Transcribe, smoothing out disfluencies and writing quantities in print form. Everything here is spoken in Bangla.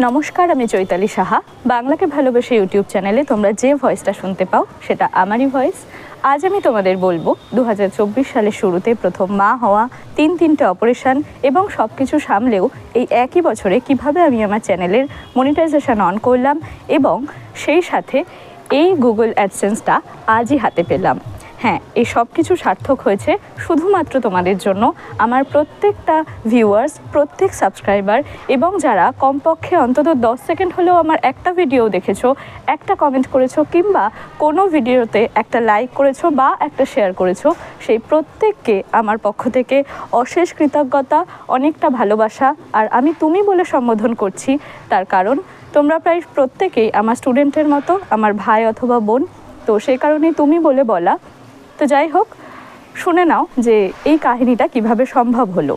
নমস্কার, আমি চৈতালি সাহা। বাংলাকে ভালোবেসে ইউটিউব চ্যানেলে তোমরা যে ভয়েসটা শুনতে পাও সেটা আমারই ভয়েস। আজ আমি তোমাদের বলবো 2024 সালের শুরুতে প্রথম মা হওয়া, তিনটে অপারেশন এবং সব কিছু সামলেও এই একই বছরে কিভাবে আমি আমার চ্যানেলের মনিটাইজেশন অন করলাম এবং সেই সাথে এই গুগল অ্যাডসেন্সটা আজই হাতে পেলাম। হ্যাঁ, এই সব কিছু সার্থক হয়েছে শুধুমাত্র তোমাদের জন্য। আমার প্রত্যেকটা ভিউয়ার্স, প্রত্যেক সাবস্ক্রাইবার এবং যারা কমপক্ষে অন্তত 10 সেকেন্ড হলেও আমার একটা ভিডিও দেখেছো, একটা কমেন্ট করেছো কিংবা কোনো ভিডিওতে একটা লাইক করেছো বা একটা শেয়ার করেছো, সেই প্রত্যেককে আমার পক্ষ থেকে অশেষ কৃতজ্ঞতা, অনেকটা ভালোবাসা। আর আমি তুমি বলে সম্বোধন করছি, তার কারণ তোমরা প্রায় প্রত্যেকেই আমার স্টুডেন্টের মতো, আমার ভাই অথবা বোন। তো সেই কারণেই তুমি বলে বলা। তো যাই হোক, শুনে নাও যে এই কাহিনীটা কিভাবে সম্ভব হলো।